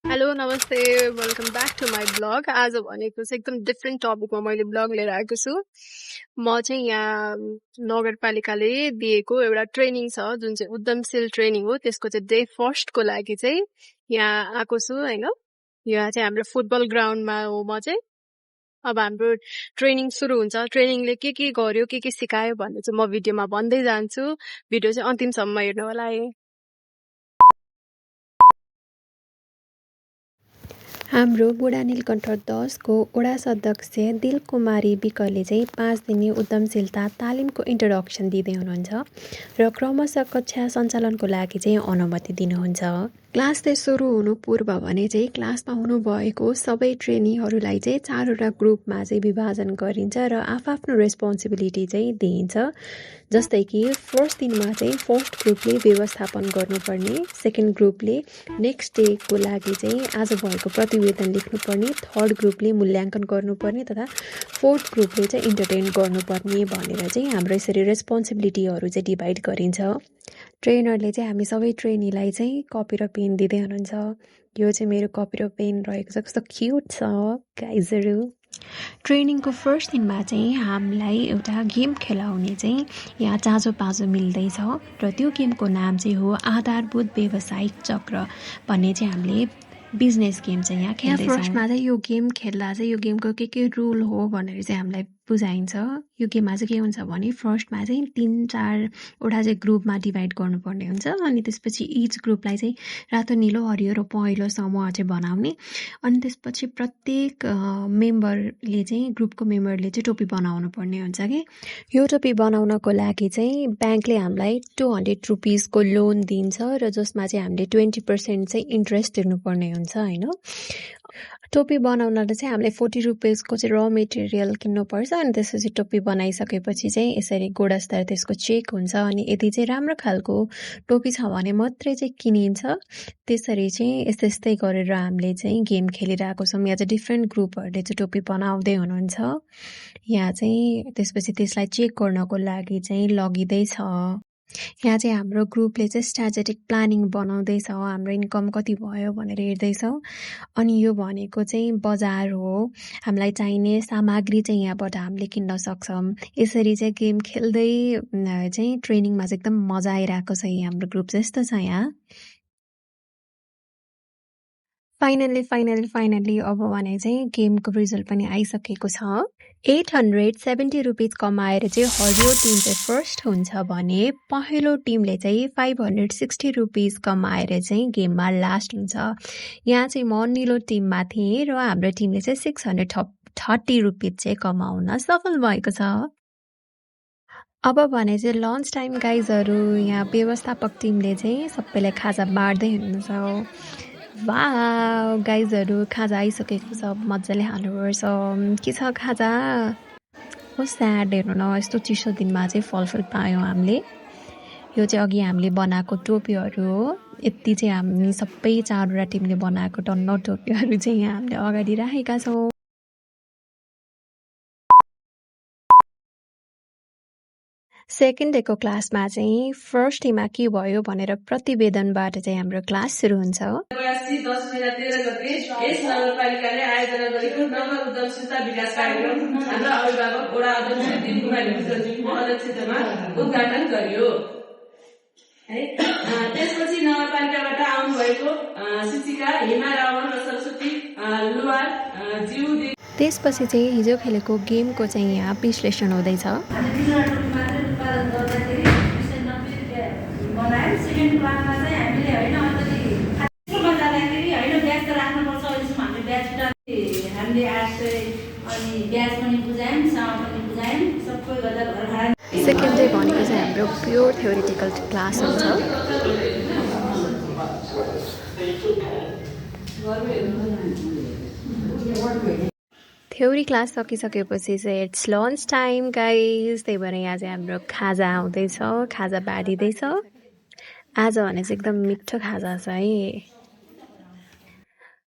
Hello नमस्ते welcome back to my blog. आज भनेको चाहिँ एकदम डिफ्रेन्ट टपिकमा मैले ब्लग लिएर आएको छु। म चाहिँ यहाँ नगरपालिकाले दिएको एउटा ट्रेनिङ छ जुन चाहिँ उद्यमशील ट्रेनिङ हो, त्यसको चाहिँ डे फर्स्टको लागि चाहिँ यहाँ आएको छु होइन। यहाँ चाहिँ हाम्रो फुटबल ग्राउन्डमा हो। म चाहिँ अब हाम्रो ट्रेनिङ सुरु हुन्छ। ट्रेनिङले के गर्यो के सिकायो भन्ने चाहिँ म भिडियोमा भन्दै जान्छु। भिडियो चाहिँ अन्तिमसम्म हेर्नु होला है। हाम्रो बुढा नीलकण्ठ 10 को वडा सदस्य दिलकुमारी विकले चाहिँ 5 दिने उद्यमशीलता तालिमको इन्ट्रोडक्सन दिँदै हुनुहुन्छ र क्रमशः कक्षा सञ्चालनको लागि चाहिँ अनुमति दिनुहुन्छ। क्लास चाहिँ सुरु हुनु पूर्व भने चाहिँ क्लासमा हुनुभएको सबै ट्रेनीहरूलाई चाहिँ 4वटा ग्रुपमा चाहिँ विभाजन गरिन्छ र आफ्नो रेस्पोन्सिबिलिटी चाहिँ दिइन्छ। जस्तै कि फर्स्ट दिनमा चाहिँ फर्स्ट ग्रुपले व्यवस्थापन गर्नुपर्ने, सेकेन्ड ग्रुपले नेक्स्ट डेको लागि चाहिँ आज भएको प्रतिवेदन लेख्नुपर्ने, थर्ड ग्रुपले मूल्याङ्कन गर्नुपर्ने तथा फोर्थ ग्रुपले चाहिँ इन्टरटेन गर्नुपर्ने भनेर चाहिँ हाम्रो यसरी रेस्पोन्सिबिलिटीहरू चाहिँ डिभाइड गरिन्छ। ट्रेनरले चाहिँ हामी सबै ट्रेनीलाई चाहिँ कपी र पेन दिँदै हुनुहुन्छ। यो चाहिँ मेरो कपी र पेन रहेको छ, कस्तो क्युट छ गाइजहरू। ट्रेनिङको फर्स्ट दिनमा चाहिँ हामीलाई एउटा गेम खेलाउने चाहिँ यहाँ चाँजो पाँजो मिल्दैछ र त्यो गेमको नाम चाहिँ हो आधारभूत व्यावसायिक चक्र भन्ने चाहिँ हामीले बिजनेस गेम चाहिँ यहाँ खेल्दैछौँ। फर्स्टमा चाहिँ यो गेम खेल्दा चाहिँ यो गेमको के रुल हो भनेर चाहिँ हामीलाई बुझाइन्छ। यो गेममा चाहिँ के हुन्छ भने फर्स्टमा चाहिँ 3-4वटा चाहिँ ग्रुपमा डिभाइड गर्नुपर्ने हुन्छ। अनि त्यसपछि इच ग्रुपलाई चाहिँ रातो, नीलो, हरियो र पहेँलो समूह चाहिँ बनाउने। अनि त्यसपछि प्रत्येक मेम्बरले चाहिँ ग्रुपको मेम्बरले चाहिँ टोपी बनाउनु पर्ने हुन्छ कि यो टोपी बनाउनको लागि चाहिँ ब्याङ्कले हामीलाई 200 रुपिसको लोन दिन्छ र जसमा चाहिँ हामीले 20% चाहिँ इन्ट्रेस्ट तिर्नुपर्ने हुन्छ होइन। टोपी बनाउनलाई चाहिँ हामीले 40 रुपिसको चाहिँ र मेटेरियल किन्नुपर्छ। अनि त्यसपछि टोपी बनाइसकेपछि चाहिँ यसरी गुणस्तर त्यसको चेक हुन्छ। अनि यदि चाहिँ राम्रो खालको टोपी छ भने मात्रै चाहिँ किनिन्छ। त्यसरी चाहिँ यस्तै गरेर हामीले चाहिँ गेम खेलिरहेको छौँ। यहाँ चाहिँ डिफ्रेन्ट ग्रुपहरूले चाहिँ टोपी बनाउँदै हुनुहुन्छ। यहाँ चाहिँ त्यसपछि त्यसलाई चेक गर्नको लागि चाहिँ लगिँदैछ। यहाँ चाहिँ हाम्रो ग्रुपले चाहिँ स्ट्राटेजिक प्लानिङ बनाउँदैछ, हाम्रो इन्कम कति भयो भनेर हेर्दैछौँ। अनि यो भनेको चाहिँ बजार हो, हामीलाई चाहिने सामग्री चाहिँ यहाँबाट हामीले किन्न सक्छौँ। यसरी चाहिँ गेम खेल्दै चाहिँ ट्रेनिङमा चाहिँ एकदम मजा आइरहेको छ। हाम्रो ग्रुप चाहिँ यस्तो छ यहाँ। फाइनल्ली अब भने चाहिँ गेमको रिजल्ट पनि आइसकेको छ। 870 रुपिस कमाएर चाहिँ हरियो टिम चाहिँ फर्स्ट हुन्छ भने पहेँलो टिमले चाहिँ 560 रुपिस कमाएर चाहिँ गेममा लास्ट हुन्छ। यहाँ चाहिँ म नीलो टिममा थिएँ र हाम्रो टिमले चाहिँ 630 रुपिस चाहिँ कमाउन सफल भएको छ। अब भने चाहिँ लन्च टाइम गाइजहरू। यहाँ व्यवस्थापक टिमले चाहिँ सबैलाई खाजा बाँड्दै हुनुहुन्छ। वाउ गाइजहरू, खाजा आइसकेको छ, मजाले खानुपर्छ। के छ खाजा? हो स्याड, हेर्नु न यस्तो चिसो दिनमा चाहिँ फलफुल पायौँ हामीले। यो चाहिँ अघि हामीले बनाएको टोपीहरू हो। यति चाहिँ हामी सबै 4वटा टिमले बनाएको टन्न टोपीहरू चाहिँ यहाँ हामीले अगाडि राखेका छौँ। सेकेन्ड डेको क्लासमा चाहिँ फर्स्ट डेमा के भयो भनेर प्रतिवेदनबाट चाहिँ हाम्रो क्लास सुरु हुन्छ। 10/13 गते यस नगरपालिकाले आयोजना गरेको नगर उद्यमशीलता विकास कार्यक्रम हाम्रो अभिभावक वडा अध्यक्ष दिलकुमारी विकलजीको अध्यक्षतामा उद्घाटन गरियो। त्यसपछि नगरपालिकाबाट आउनुभएको शिक्षिका हिमा रावण र सरस्वती लुवार ज्यू। त्यसपछि चाहिँ हिजो खेलेको गेमको चाहिँ यहाँ विश्लेषण हुँदैछ। सेकेन्ड डे भनेको चाहिँ हाम्रो प्योर थ्योरिटिकल क्लास हुन्छ। थ्योरी क्लास सकिसकेपछि चाहिँ इट्स लन्च टाइम गाइज। त्यही भएर यहाँ चाहिँ हाम्रो खाजा आउँदैछ, खाजा बाँडिँदैछ। आज भने चाहिँ एकदम मिठो खाजा छ है।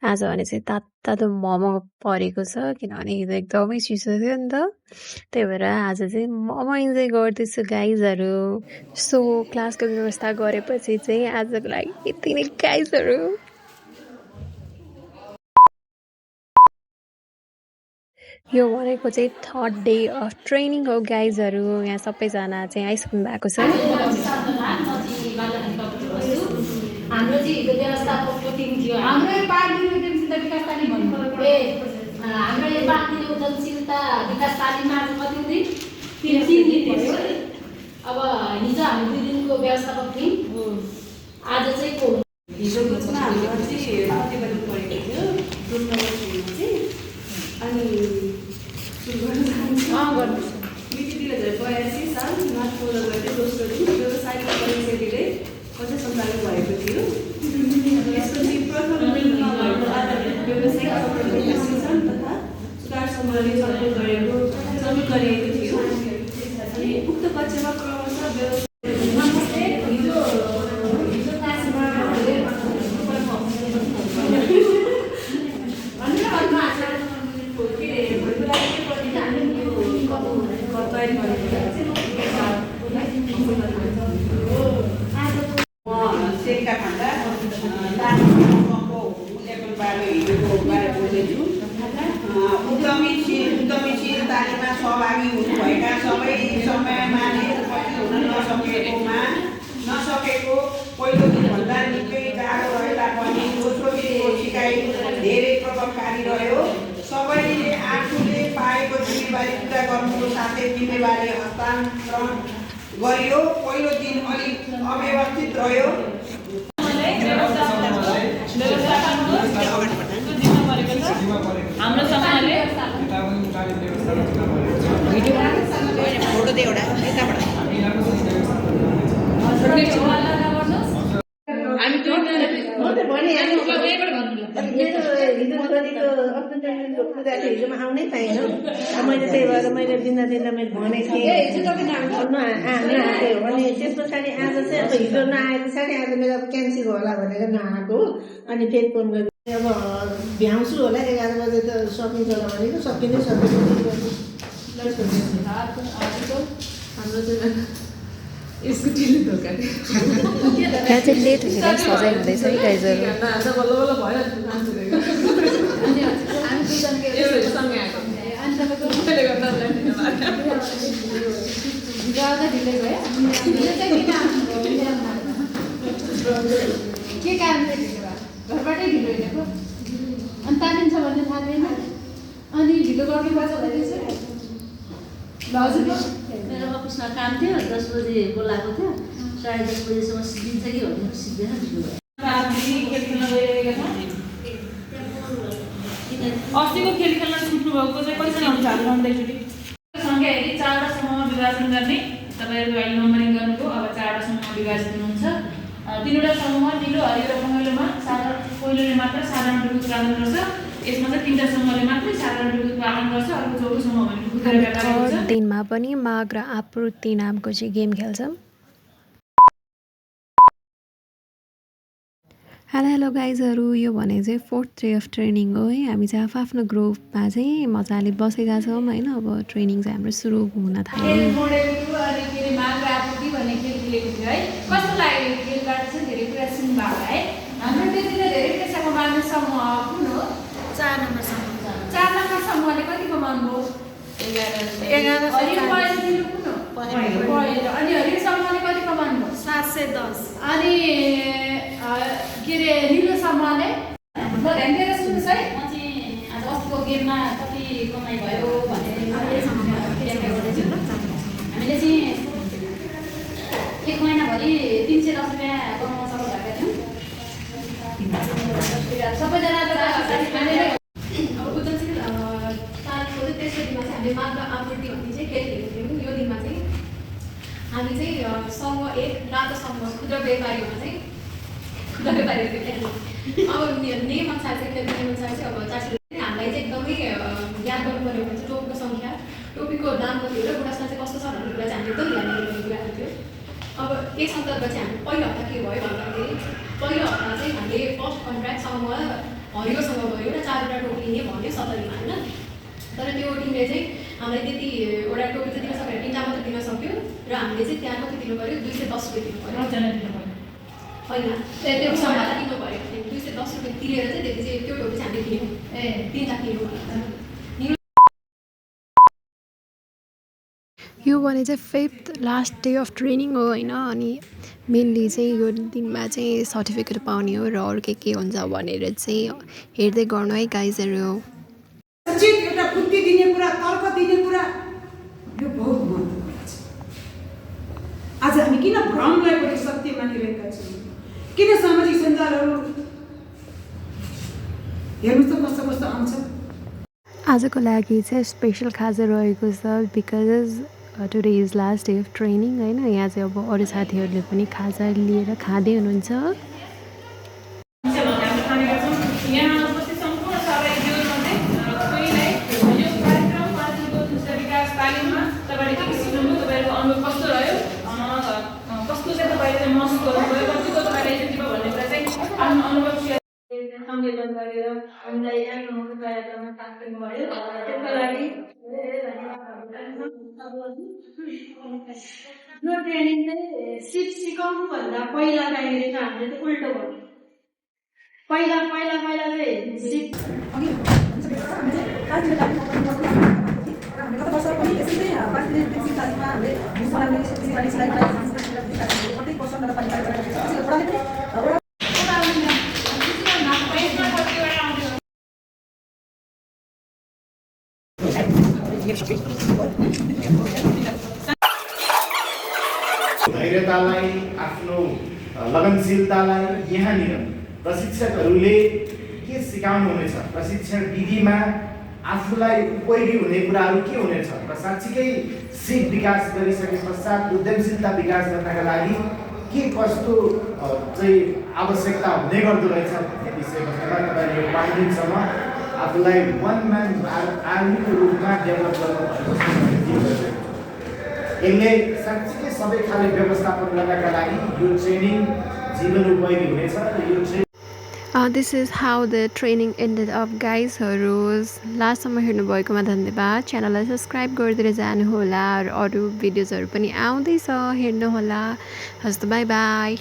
आज भने चाहिँ तातो मोमो परेको छ, किनभने हिजो एकदमै चिसो थियो नि त। त्यही भएर आज चाहिँ मोमो इन्जोय गर्दैछु गाइजहरू। सो क्लासको व्यवस्था गरेपछि चाहिँ आजको लागि यति नै गाइजहरू। यो भनेको चाहिँ थर्ड डे अफ ट्रेनिङ हो गाइजहरू। यहाँ सबैजना चाहिँ आइसक्नु भएको छ। हाम्रो चाहिँ हिजो व्यवस्थापकको टिम थियो। हाम्रो यो 5 दिनको उद्यमशीलता विकास तालिम हाम्रो यो 5 दिनको उद्यमशीलता विकास तालिममा आज कति दिन? 3 दिन भयो। अब हिजो हामी 2 दिनको व्यवस्थापक टिम, आज चाहिँ को हिजोको चाहिँ हाम्रो चाहिँ कति बजे परेको थियो रुम नम्बर 3 मा चाहिँ। अनि गर्नुहोस् मिति 2082 साल मार्च 16 गते दोस्रो दिन व्यवसायिक परिषदले कक्षा सञ्चालन भएको थियो। यसपछि प्रथम दिनमा भएको आधारित व्यवसायिक प्रशिक्षण तथा सुधार सम्बन्धी छलफल गरिएको थियो। अनि उक्त कक्षमा क्रमशः व्यवसाय उद्यमीशील तालिममा सहभागी हुनुभएका सबै समयमा नसकेको पहिलो दिनभन्दा निकै गाह्रो रहे तापनि दोस्रो दिनको सिकाइ धेरै प्रभावकारी रह्यो। सबैले आफूले पाएको जिम्मेवारी पुरा गर्नुको साथै जिम्मेवारी हस्तान्तरण गरियो। पहिलो दिन अलिक अव्यवस्थित रह्यो। हाम्रो समूहले फोटो दे एउटा यताबाट हिजोमा आउनै पाएन। मैले त्यही भएर मैले दिनदिन मैले भनेको थिएँ अनि त्यस पछाडि आज चाहिँ अब हिजो नआए पछाडि आज मेरो क्यान्सल होला भनेर नआएको। अनि फेरि फोन गरेँ अब भ्याउँछु होला 11 बजे त सकिन्छ होला भनेको सकिनै सकेको। हाम्रो चाहिँ स्कुटीले धोका यहाँ चाहिँ लेट हुने पनि सजाय हुँदैछ है गाइजहरू। बल्ल बल्ल भइरहेको के कारणले ढिलो भयो? घरबाटै ढिलो हिँडेको अनि तालिम छ भन्ने थाहा थिएन। अनि ढिलो गर्नुपर्छ भने चाहिँ हजुर मेरो अफिसमा काम थियो, 10 बजे बोलाएको थियो, 10:30 बजेसम्म सिद्धिन्छ कि भनेर सिद्धेन, ढिलो भयो। खेल खेल्न गइरहेको छ। अस्तिको खेल खेल्न छुट्नु भएको चाहिँ कतिजना हुन्छ हाम्रो अन्दाजले? सङ्ख्या हेरी 4वटा समूहमा विभाजन गर्ने। तपाईँहरू अहिले नम्बरिङ गर्नुभयो। अब 4वटा समूहमा विभाजित हुनुहुन्छ। 3वटा समूह नीलो, हरियो र पहेँलोमा पहिलोले मात्र साधारण डुबुक उत्पादन गर्छ। यसमा चाहिँ 3वटा समूहले मात्रै साधारण डुबुक उत्पादन गर्छ। अर्को 4 समूह भनेको खुद्रा व्यापारी हुन्छ। थर्ड दिनमा पनि माग र आपूर्ति नामको चाहिँ गेम खेल्छौँ। हेलो गाइजहरू, यो भने चाहिँ 4th डे अफ ट्रेनिङ हो है। हामी चाहिँ आफ्नो ग्रुपमा चाहिँ मजाले बसेका छौँ होइन। अब ट्रेनिङ चाहिँ हाम्रो सुरु हुन थाल्यो। माग र आपूर्ति भन्ने खेल खेलेको थियो है। कस्तो लाग्यो यो खेलबाट चाहिँ? धेरै कुरा सुन्नुभयो है। हाम्रो त्यतिले धेरै पैसा कमाउने समूह कुन हो? 4 नम्बर समूह। 4 नम्बर समूहले कति कमाउनु? 11 हरियो पहेँलो कुन हो? पहेँलो। अनि हरियो समूहले कति कमाउनु? 710। अनि के अरे नीलो समूहले? म ध्यान दिएर सुन्नुहोस् है। म चाहिँ आज अस्तिको गेममा कति कमाइ भयो भनेर व्याख्या गर्दैछु। हामीले चाहिँ 1 महिनाभरि 310 रुपियाँ कमाउन सफल भएका थियौँ। सबैजना अब उद्यमशील तालिमको चाहिँ तेस्रो दिनमा चाहिँ हामीले माग र आपूर्ति भन्ने चाहिँ खेल खेलेको थियौँ। यो दिनमा चाहिँ हामी चाहिँ समूह 1 रातो समूह खुद्रा व्यापारीमा चाहिँ खुद्रा व्यापारीहरू खेल्यौँ। अब नियम अनुसार चाहिँ खेल्ने नियम अनुसार चाहिँ अब 400 हामीलाई चाहिँ एकदमै याद गर्नुपर्ने हुन्छ टोपीको सङ्ख्या, टोपीको दाम कति हो र गुणस्तर चाहिँ कस्तो छ भन्ने कुरा चाहिँ हामीले एकदम ध्यान दिनुपर्ने कुराहरू थियो। अब यस अन्तर्गत चाहिँ हामी पहिलो हप्ता के भयो भन्दाखेरि पहिलो हप्ता चाहिँ हामीले फर्स्ट कन्ट्र्याक्ट समूह हरियोसँग गयो र 4वटा टोपी लिने भन्यो 70मा होइन। तर त्यो टिमले चाहिँ हामीलाई त्यति एउटा टोपी चाहिँ दिन सक्यो, 3टा मात्र दिन सक्यो र हामीले चाहिँ त्यहाँ कति दिनु पऱ्यो? 210 रुपियाँ दिनु पऱ्यो। होइन त्यो समूहलाई दिनु पऱ्यो। 210 रुपियाँ तिरेर चाहिँ त्यति चाहिँ त्यो टोपी चाहिँ हामीले किन्यौँ। 3टा किन्यौँ। यो भने चाहिँ 5th last day of training हो होइन। अनि मेनली चाहिँ यो दिनमा चाहिँ सर्टिफिकेट पाउने हो र अरू के हुन्छ भनेर चाहिँ हेर्दै गर्नु है गाइजहरू। सचेत एउटा बुद्धि दिने कुरा, तर्क दिने कुरा, यो बहुत महत्त्वपूर्ण छ। आज हामी किन भ्रमलाई बढी सत्य मानिरहेका छौँ? किन सामाजिक सञ्जालहरू हेर्नु त कस्तो कस्तो आउँछ। आजको लागि चाहिँ स्पेसल खाजा रहेको छ because today is last day of training होइन। यहाँ चाहिँ अब अरू साथीहरूले पनि खाजा लिएर खाँदै हुनुहुन्छ। हामीले खाने गर्छौँ। यहाँ उपस्थित सम्पूर्ण सहभागी जीवनमध्ये कोहीलाई यो कार्यक्रम पार्टीको दूसरा विकास तालिममा तपाईँले के सिक्नुभयो, तपाईँहरूको अनुभव कस्तो रह्यो, कस्तो चाहिँ तपाईँले चाहिँ महसुस गर्नुभयो, कतिको तपाईँले यति भयो भन्ने कुरा चाहिँ आफ्नो अनुभव सेयर सम्मेलन गरेर हामीलाई आफ्नो कार्यक्रममा साथ दिनुभयो। त्यसको लागि धेरै यो ट्रेनिङ चाहिँ सिकाउनुभन्दा पहिला चाहिने चाहिँ हामीले चाहिँ उल्टो गर्नु। पहिला चाहिँ धैर्यतालाई, आफ्नो लगनशीलतालाई यहाँनिर प्रशिक्षकहरूले के सिकाउनुहुनेछ, प्रशिक्षण विधिमा आफूलाई उपयोगी हुने कुराहरू के हुनेछ र साँच्चीकै सिप विकास गरिसके पश्चात उद्यमशीलता विकास गर्नका लागि के कस्तो चाहिँ आवश्यकता हुने गर्दो रहेछ भन्ने विषयमा तपाईँले यो 5 दिनसम्म आफूलाई वान म्यान आर्मीको रूपमा डेभलप गर्नुभएको यसले साँच्चीकै सबै खाले व्यवस्थापन गर्नका लागि यो ट्रेनिङ जीवन उपयोगी हुनेछ र यो this is how the training ended of गाइजहरू। लास्टसम्म हेर्नुभएकोमा धन्यवाद। च्यानललाई सब्सक्राइब गरिदिएर जानुहोला र अरू भिडियोजहरू पनि आउँदैछ हेर्नुहोला। हस् त बाई बाई।